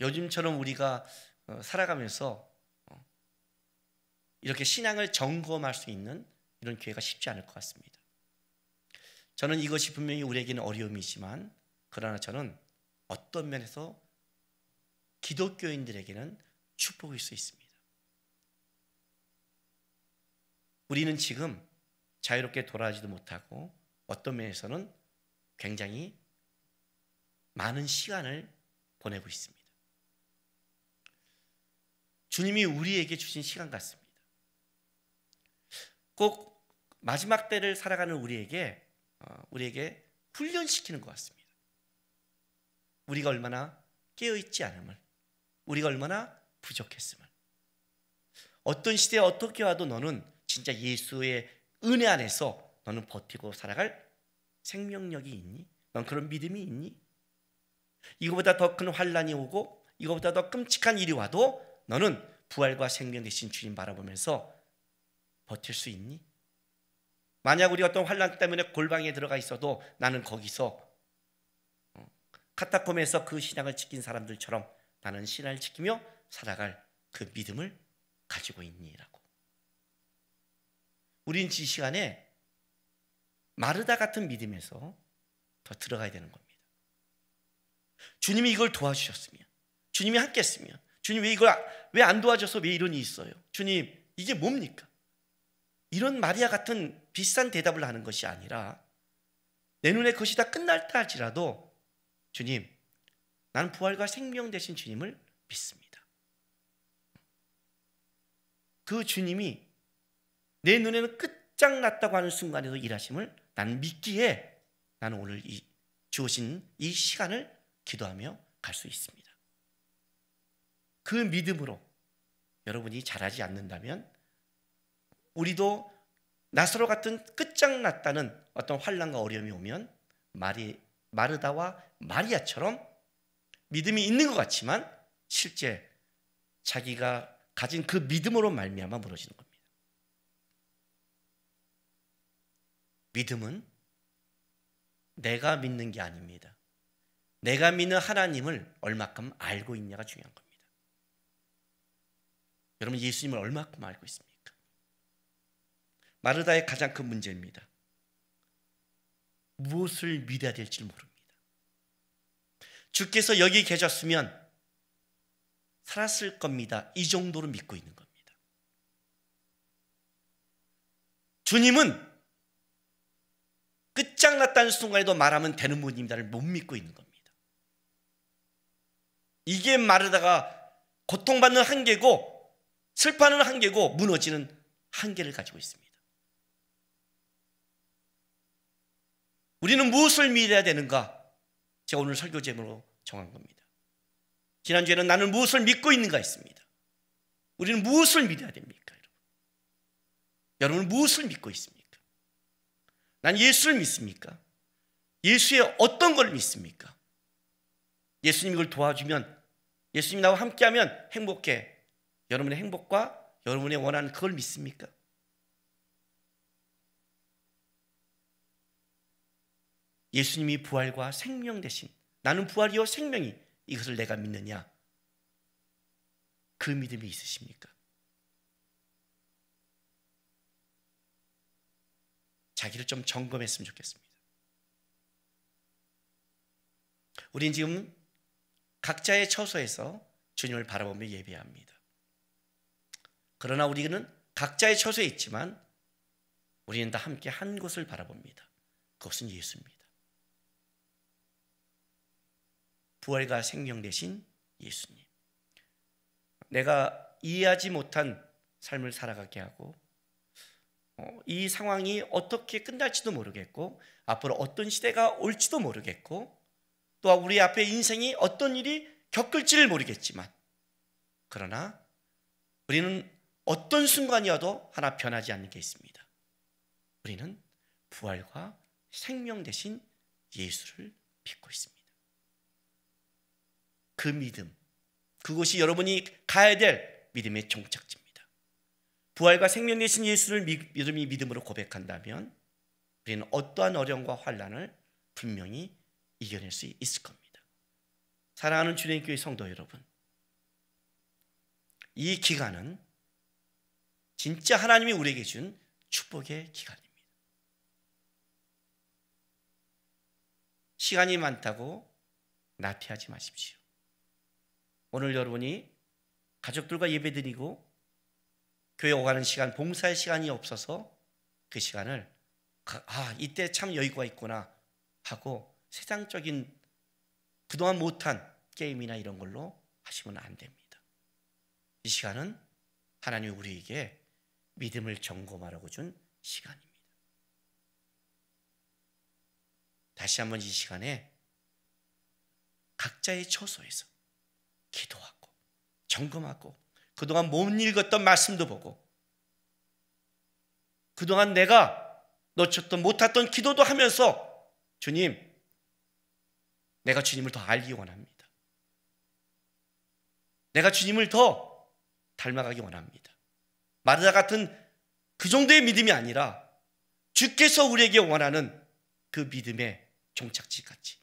요즘처럼 우리가 살아가면서 이렇게 신앙을 점검할 수 있는 이런 기회가 쉽지 않을 것 같습니다. 저는 이것이 분명히 우리에게는 어려움이지만, 그러나 저는 어떤 면에서 기독교인들에게는 축복일 수 있습니다. 우리는 지금 자유롭게 돌아가지도 못하고 어떤 면에서는 굉장히 많은 시간을 보내고 있습니다. 주님이 우리에게 주신 시간 같습니다. 꼭 마지막 때를 살아가는 우리에게 훈련시키는 것 같습니다. 우리가 얼마나 깨어있지 않음을, 우리가 얼마나 부족했음을, 어떤 시대에 어떻게 와도 너는 진짜 예수의 은혜 안에서 너는 버티고 살아갈 생명력이 있니? 넌 그런 믿음이 있니? 이거보다 더 큰 환난이 오고 이거보다 더 끔찍한 일이 와도 너는 부활과 생명 되신 주님 바라보면서 버틸 수 있니? 만약 우리 어떤 환난 때문에 골방에 들어가 있어도 나는 거기서 카타콤에서 그 신앙을 지킨 사람들처럼 나는 신앙을 지키며 살아갈 그 믿음을 가지고 있니라고. 우린 이 시간에 마르다 같은 믿음에서 더 들어가야 되는 겁니다. 주님이 이걸 도와주셨으면, 주님이 함께 했으면, 주님 왜 이걸 왜 안 도와줘서 왜 이런 일이 있어요? 주님 이게 뭡니까? 이런 마리아 같은 비싼 대답을 하는 것이 아니라, 내 눈에 그것이 다 끝날다 할지라도 주님, 나는 부활과 생명 되신 주님을 믿습니다. 그 주님이 내 눈에는 끝장났다고 하는 순간에도 일하심을 나는 믿기에 나는 오늘 주어진 이 시간을 기도하며 갈 수 있습니다. 그 믿음으로 여러분이 잘하지 않는다면 우리도 나사로 같은 끝장났다는 어떤 환난과 어려움이 오면 마르다와 마리아처럼 믿음이 있는 것 같지만 실제 자기가 가진 그 믿음으로 말미암아 무너지는 겁니다. 믿음은 내가 믿는 게 아닙니다. 내가 믿는 하나님을 얼마큼 알고 있냐가 중요한 겁니다. 여러분, 예수님을 얼마큼 알고 있습니까? 마르다의 가장 큰 문제입니다. 무엇을 믿어야 될지 모릅니다. 주께서 여기 계셨으면 살았을 겁니다. 이 정도로 믿고 있는 겁니다. 주님은 끝장났다는 순간에도 말하면 되는 분입니다를 못 믿고 있는 겁니다. 이게 마르다가 고통받는 한계고, 슬퍼하는 한계고, 무너지는 한계를 가지고 있습니다. 우리는 무엇을 믿어야 되는가? 제가 오늘 설교 제목으로 정한 겁니다. 지난주에는 나는 무엇을 믿고 있는가 했습니다. 우리는 무엇을 믿어야 됩니까? 여러분은 무엇을 믿고 있습니까? 난 예수를 믿습니까? 예수의 어떤 걸 믿습니까? 예수님이 이걸 도와주면, 예수님이 나와 함께하면 행복해. 여러분의 행복과 여러분의 원하는 그걸 믿습니까? 예수님이 부활과 생명 대신, 나는 부활이요 생명이, 이것을 내가 믿느냐? 그 믿음이 있으십니까? 자기를 좀 점검했으면 좋겠습니다. 우린 지금 각자의 처소에서 주님을 바라보며 예배합니다. 그러나 우리는 각자의 처소에 있지만 우리는 다 함께 한 곳을 바라봅니다. 그것은 예수입니다. 부활과 생명 되신 예수님. 내가 이해하지 못한 삶을 살아가게 하고, 이 상황이 어떻게 끝날지도 모르겠고, 앞으로 어떤 시대가 올지도 모르겠고, 또 우리 앞에 인생이 어떤 일이 겪을지를 모르겠지만, 그러나 우리는 어떤 순간이어도 하나 변하지 않는 게 있습니다. 우리는 부활과 생명 되신 예수를 믿고 있습니다. 그 믿음, 그것이 여러분이 가야 될 믿음의 종착지입니다. 부활과 생명 되신 예수를 믿음으로 고백한다면 우리는 어떠한 어려움과 환난을 분명히 이겨낼 수 있을 겁니다. 사랑하는 주님의 교회 성도 여러분, 이 기간은 진짜 하나님이 우리에게 준 축복의 기간입니다. 시간이 많다고 나태하지 마십시오. 오늘 여러분이 가족들과 예배드리고 교회 오가는 시간, 봉사의 시간이 없어서 그 시간을 이때 참 여유가 있구나 하고 세상적인 그동안 못한 게임이나 이런 걸로 하시면 안 됩니다. 이 시간은 하나님이 우리에게 믿음을 점검하라고 준 시간입니다. 다시 한번 이 시간에 각자의 처소에서 기도하고 점검하고 그동안 못 읽었던 말씀도 보고 그동안 내가 놓쳤던 못했던 기도도 하면서 주님, 내가 주님을 더 알기 원합니다. 내가 주님을 더 닮아가기 원합니다. 마르다 같은 그 정도의 믿음이 아니라 주께서 우리에게 원하는 그 믿음의 종착지까지,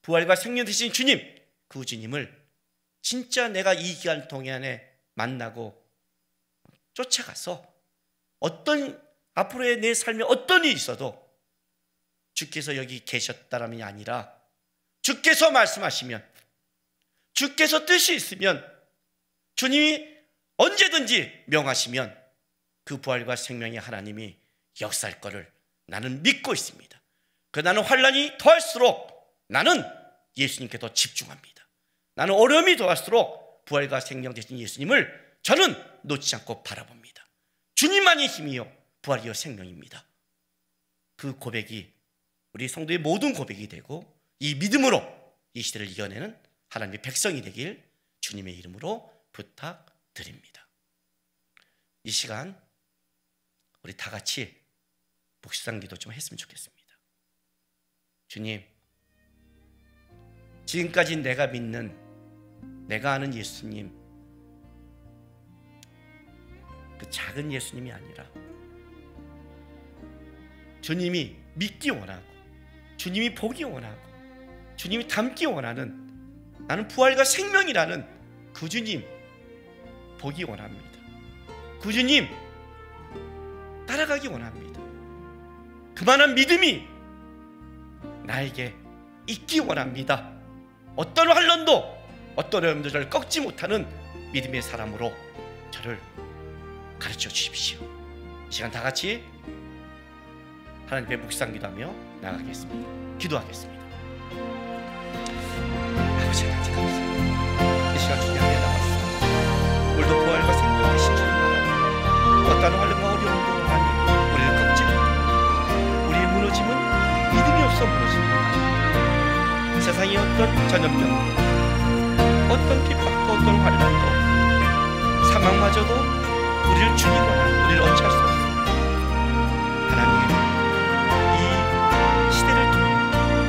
부활과 생명 되신 주님, 그 주님을 진짜 내가 이 기간 동안에 만나고 쫓아가서 어떤 앞으로의 내 삶에 어떤 일이 있어도 주께서 여기 계셨다라면이 아니라 주께서 말씀하시면, 주께서 뜻이 있으면, 주님이 언제든지 명하시면 그 부활과 생명의 하나님이 역사할 것을 나는 믿고 있습니다. 나는 환난이 더할수록 나는 예수님께 더 집중합니다. 나는 어려움이 더할수록 부활과 생명 되신 예수님을 저는 놓치지 않고 바라봅니다. 주님만이 힘이요 부활이요 생명입니다. 그 고백이 우리 성도의 모든 고백이 되고 이 믿음으로 이 시대를 이겨내는 하나님의 백성이 되길 주님의 이름으로 부탁드립니다. 이 시간 우리 다 같이 묵상 기도 좀 했으면 좋겠습니다. 주님, 지금까지 내가 믿는, 내가 아는 예수님, 그 작은 예수님이 아니라 주님이 믿기 원하고 주님이 보기 원하고 주님이 닮기 원하는, 나는 부활과 생명이라는 그 주님 보기 원합니다. 그 주님 따라가기 원합니다. 그만한 믿음이 나에게 있기 원합니다. 어떤 환난도 어떤 어려움도 저를 꺾지 못하는 믿음의 사람으로 저를 가르쳐 주십시오. 이 시간 다 같이 하나님의 묵상 기도하며 나가겠습니다. 기도하겠습니다. 아버지 하나님 감사합니다. 이 시간 주님 앞에 나왔습니다. 어떠한 환란과 어려움도 하나님 우리를 꺾지 못하고 우리의 무너짐은 믿음이 없어 무너집니다. 세상의 어떤 전염병도 어떤 핍박도 어떤 환란도 사망마저도 우리를 죽이거나 우리를 어찌할 수 없습니다. 하나님 이 시대를 통해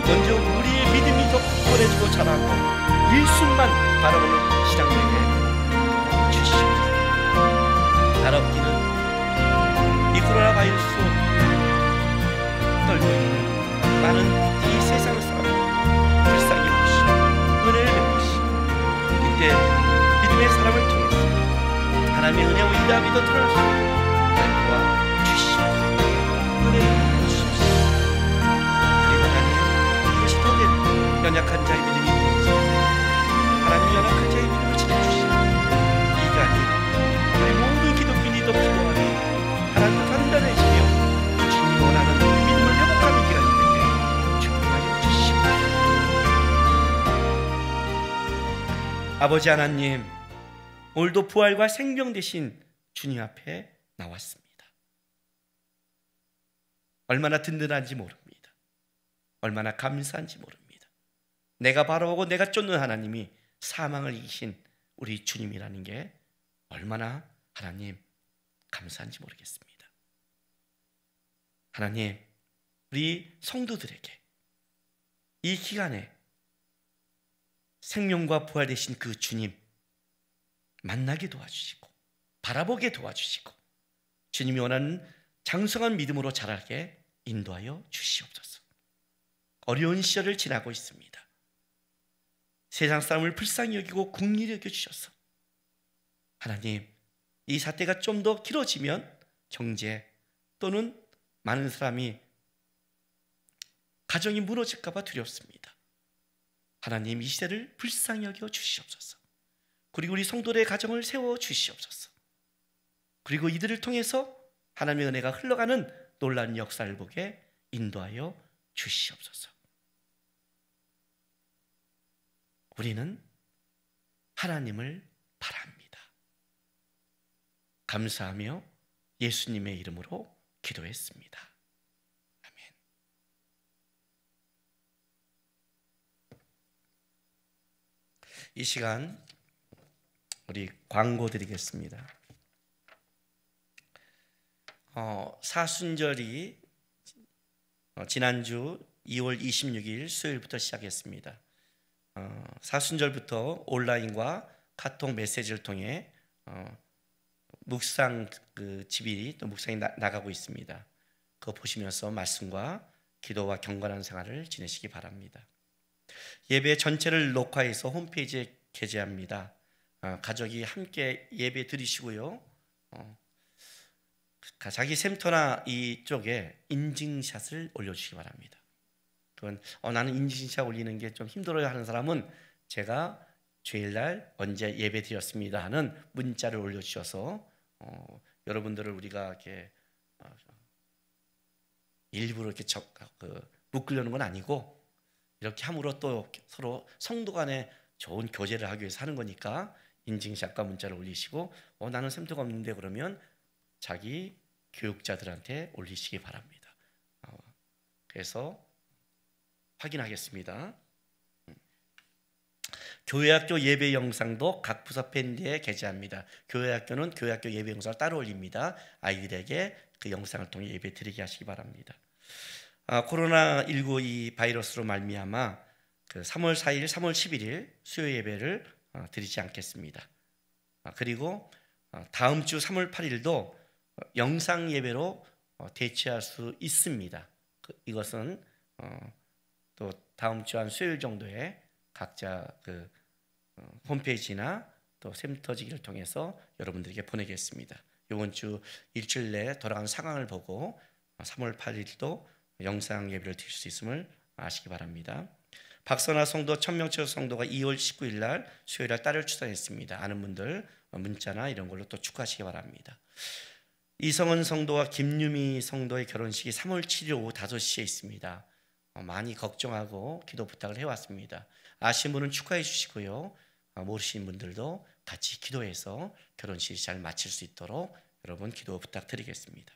먼저 우리의 믿음이 더 굳건해지고 자라고 예수만 바라보는 신앙에게 주시옵소서. 나라없기는 이 코로나 바이러스로 떨고 있는 많은 이 세상 사람을 불쌍히 여기시고 은혜를 베푸시고 이때 믿음의 사람을 통해서 하나님의 은혜와 인도함이 더 드러날 수 있도록 도와 주시옵소서. 은혜를 주시옵소서. 그리고 하나님 이것이 더 되는 연약한 자의 믿음이 무너지고 하나님 연약한 자의 믿음을 지켜주시고 이가 아닌 우리 모든 기독인이 더 기도하며 하나님 단단해지며 주님이 원하는 믿음을 회복하는 기간이 되게 축복하여 주시옵소서. 아버지 하나님, 오늘도 부활과 생명 되신 주님 앞에 나왔습니다. 얼마나 든든한지 모릅니다. 얼마나 감사한지 모릅니다. 내가 바라보고 내가 쫓는 하나님이 사망을 이기신 우리 주님이라는 게 얼마나 하나님 감사한지 모르겠습니다. 하나님, 우리 성도들에게 이 기간에 생명과 부활 되신 그 주님 만나게 도와주시고 바라보게 도와주시고 주님이 원하는 장성한 믿음으로 자라게 인도하여 주시옵소서. 어려운 시절을 지나고 있습니다. 세상 사람을 불쌍히 여기고 긍휼히 여겨주셔서 하나님, 이 사태가 좀 더 길어지면 경제 또는 많은 사람이 가정이 무너질까 봐 두렵습니다. 하나님, 이 시대를 불쌍히 여겨 주시옵소서. 그리고 우리 성도들의 가정을 세워 주시옵소서. 그리고 이들을 통해서 하나님의 은혜가 흘러가는 놀라운 역사를 보게 인도하여 주시옵소서. 우리는 하나님을 바랍니다. 감사하며 예수님의 이름으로 기도했습니다. 아멘. 이 시간 우리 광고 드리겠습니다. 사순절이 지난주 2월 26일 수요일부터 시작했습니다. 사순절부터 온라인과 카톡 메시지를 통해 묵상 집이 또 묵상이 나가고 있습니다. 그거 보시면서 말씀과 기도와 경건한 생활을 지내시기 바랍니다. 예배 전체를 녹화해서 홈페이지에 게재합니다. 가족이 함께 예배 드리시고요. 자기 샘터나 이쪽에 인증샷을 올려주시기 바랍니다. 그건 나는 인증샷 올리는 게 좀 힘들어요 하는 사람은 제가 주일날 언제 예배 드렸습니다 하는 문자를 올려주셔서 여러분들을 우리가 이렇게 일부러 이렇게 묶으려는 건 아니고 이렇게 함으로 또 서로 성도 간에 좋은 교제를 하기 위해서 하는 거니까 인증샷과 문자를 올리시고 나는 샘터가 없는데 그러면 자기 교육자들한테 올리시기 바랍니다. 그래서 확인하겠습니다. 교회학교 예배 영상도 각 부서 밴드에 게재합니다. 교회학교는 교회학교 예배 영상을 따로 올립니다. 아이들에게 그 영상을 통해 예배 드리게 하시기 바랍니다. 코로나19 이 바이러스로 말미암아 그 3월 4일, 3월 11일 수요 예배를 드리지 않겠습니다. 그리고 다음 주 3월 8일도 영상 예배로 대체할 수 있습니다. 이것은 또 다음 주 한 수요일 정도에 각자 그 홈페이지나 또 샘터지기를 통해서 여러분들에게 보내겠습니다. 이번 주 일주일 내에 돌아간 상황을 보고 3월 8일도 영상 예배를 드릴 수 있음을 아시기 바랍니다. 박선아 성도, 천명철 성도가 2월 19일 날 수요일 날 딸을 출산했습니다. 아는 분들 문자나 이런 걸로 또 축하하시기 바랍니다. 이성은 성도와 김유미 성도의 결혼식이 3월 7일 오후 5시에 있습니다. 많이 걱정하고 기도 부탁을 해왔습니다. 아신 분은 축하해 주시고요. 모르시는 분들도 같이 기도해서 결혼식을 잘 마칠 수 있도록 여러분 기도 부탁드리겠습니다.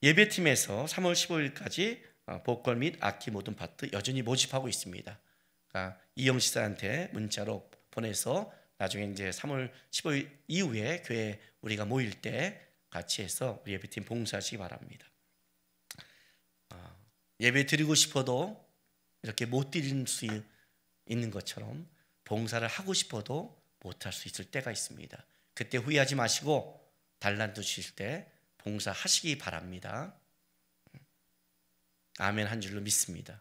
예배팀에서 3월 15일까지 보컬 및 악기 모든 파트 여전히 모집하고 있습니다. 그러니까 이영시 사한테 문자로 보내서 나중에 이제 3월 15일 이후에 교회 우리가 모일 때 같이 해서 우리 예배팀 봉사하시기 바랍니다. 예배 드리고 싶어도 이렇게 못 드릴 수 있는 것처럼 봉사를 하고 싶어도 못할 수 있을 때가 있습니다. 그때 후회하지 마시고 달란트 주실 때 봉사하시기 바랍니다. 아멘 한 줄로 믿습니다.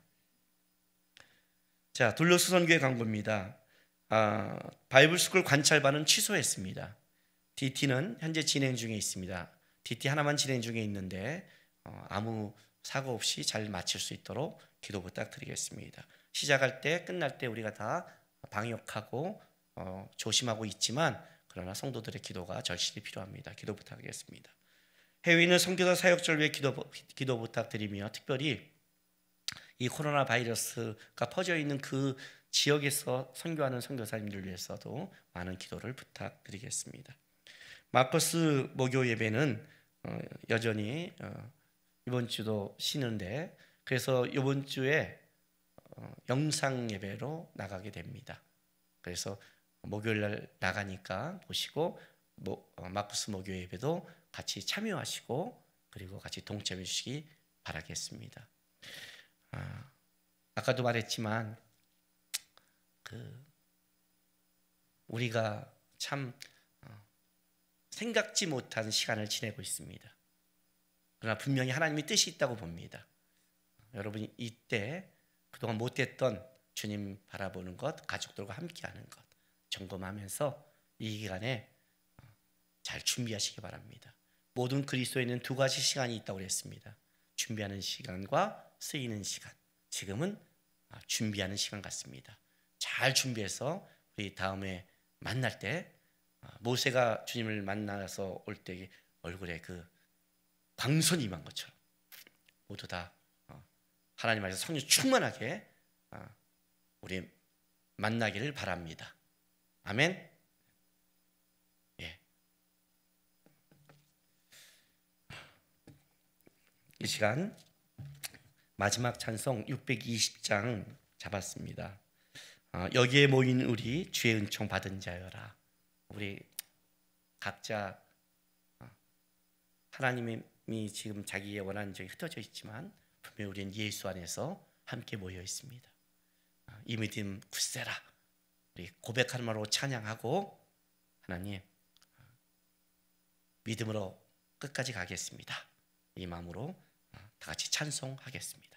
자, 둘러스 선교회 광고입니다. 바이블스쿨 관찰반은 취소했습니다. DT는 현재 진행 중에 있습니다. DT 하나만 진행 중에 있는데 아무 사고 없이 잘 마칠 수 있도록 기도 부탁드리겠습니다. 시작할 때 끝날 때 우리가 다 방역하고 조심하고 있지만 그러나 성도들의 기도가 절실히 필요합니다. 기도 부탁드리겠습니다. 해외에 있는 선교사 사역자를 위해 기도 부탁드리며 특별히 이 코로나 바이러스가 퍼져 있는 그 지역에서 선교하는 선교사님들 위해서도 많은 기도를 부탁드리겠습니다. 마커스 목요 예배는 여전히 이번 주도 쉬는데 그래서 이번 주에 영상 예배로 나가게 됩니다. 그래서 목요일 날 나가니까 보시고 마커스 목요 예배도 같이 참여하시고 그리고 같이 동참해 주시기 바라겠습니다. 아까도 말했지만 우리가 참 생각지 못한 시간을 지내고 있습니다. 그러나 분명히 하나님의 뜻이 있다고 봅니다. 여러분이 이때 그동안 못했던 주님 바라보는 것, 가족들과 함께하는 것 점검하면서 이 기간에 잘 준비하시기 바랍니다. 모든 그리스도에는 두 가지 시간이 있다고 그랬습니다. 준비하는 시간과 쓰이는 시간. 지금은 준비하는 시간 같습니다. 잘 준비해서 우리 다음에 만날 때 모세가 주님을 만나서 올 때 얼굴에 그 광선이 임한 것처럼 모두 다 하나님 안에서 성령 충만하게 우리 만나기를 바랍니다. 아멘. 예. 이 시간 마지막 찬송 620장 잡았습니다. 여기에 모인 우리 주의 은총 받은 자여라. 우리 각자 하나님이 지금 자기의 원하는 점이 흩어져 있지만 분명히 우리는 예수 안에서 함께 모여 있습니다. 이 믿음 굳세라. 우리 고백하는 말로 찬양하고 하나님 믿음으로 끝까지 가겠습니다. 이 마음으로 다 같이 찬송하겠습니다.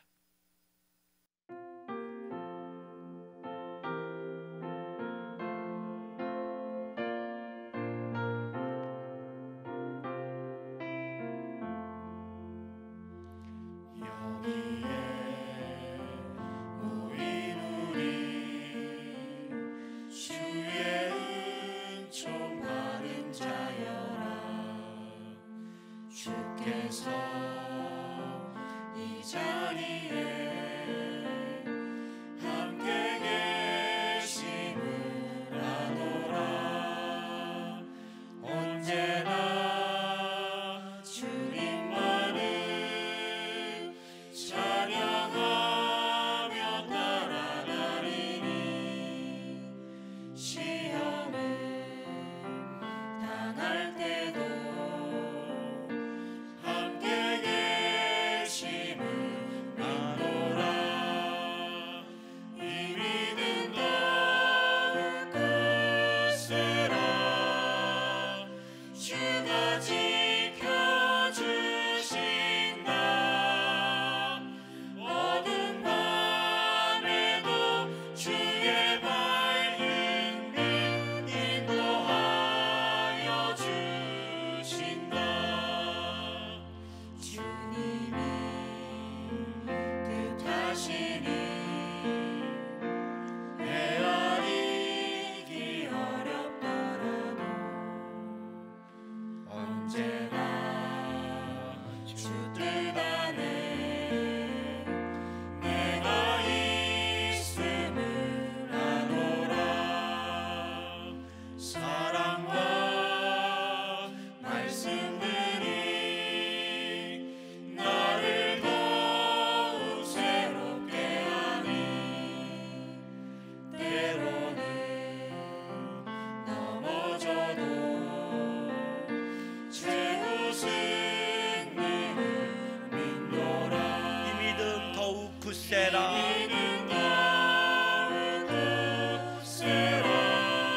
굳세라.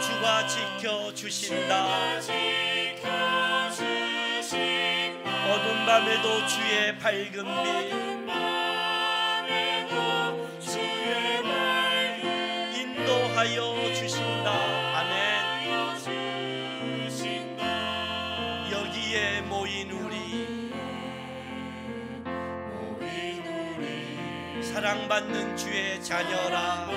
주가 지켜주신다. 어두운 밤에도 주의 밝은 빛 인도하여 주신다. 아멘. 여기에 모인 우리 사랑받는 주의 자녀라.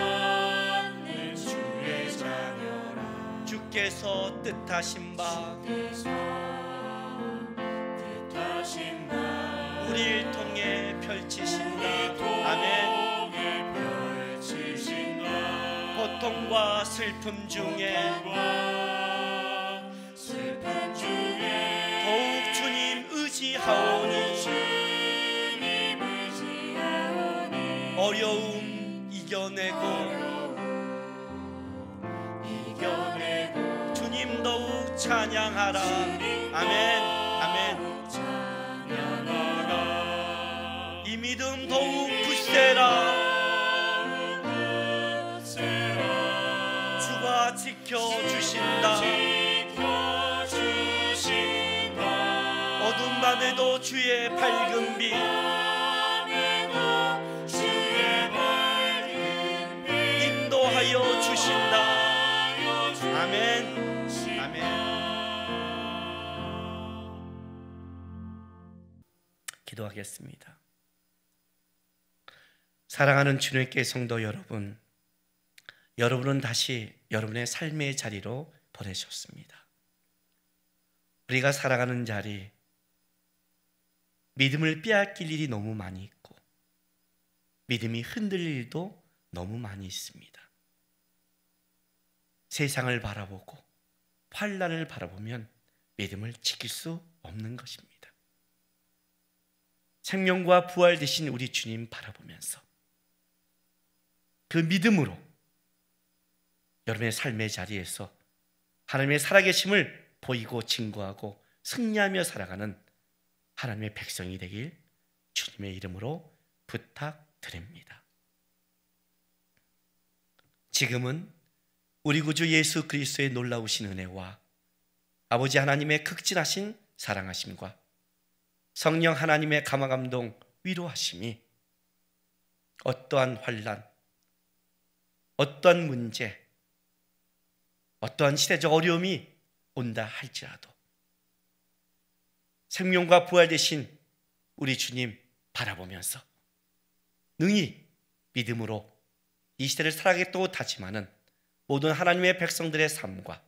주께서 뜻하신 바 우리를 통해 펼치신다. 아멘. 고통과 슬픔 중에 더욱 주님 의지하오니 어려움 이겨내고 주님 더욱 찬양하라. 아멘. 아멘. 이 믿음 더욱 굳세라. 주가 지켜주신다. 어두운 밤에도 주의 밝은 빛 인도하여 주신다. 아멘. 아멘. 기도하겠습니다. 사랑하는 주님께 성도 여러분, 여러분은 다시 여러분의 삶의 자리로 보내셨습니다. 우리가 살아가는 자리, 믿음을 빼앗길 일이 너무 많이 있고 믿음이 흔들릴 일도 너무 많이 있습니다. 세상을 바라보고 환난을 바라보면 믿음을 지킬 수 없는 것입니다. 생명과 부활 되신 우리 주님 바라보면서 그 믿음으로 여러분의 삶의 자리에서 하나님의 살아계심을 보이고 증거하고 승리하며 살아가는 하나님의 백성이 되길 주님의 이름으로 부탁드립니다. 지금은 우리 구주 예수 그리스도의 놀라우신 은혜와 아버지 하나님의 극진하신 사랑하심과 성령 하나님의 감화감동 위로하심이 어떠한 환난, 어떠한 문제, 어떠한 시대적 어려움이 온다 할지라도 생명과 부활 되신 우리 주님 바라보면서 능히 믿음으로 이 시대를 살아가겠다고 다짐하는 모든 하나님의 백성들의 삶과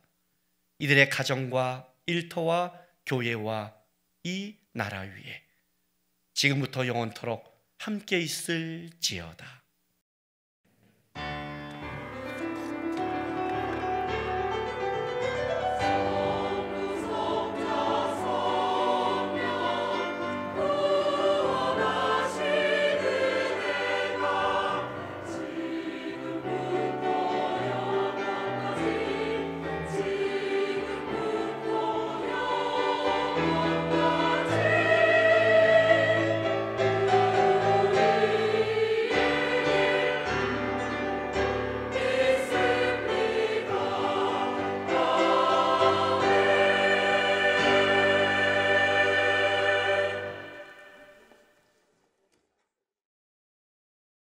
이들의 가정과 일터와 교회와 이 나라 위에 지금부터 영원토록 함께 있을지어다.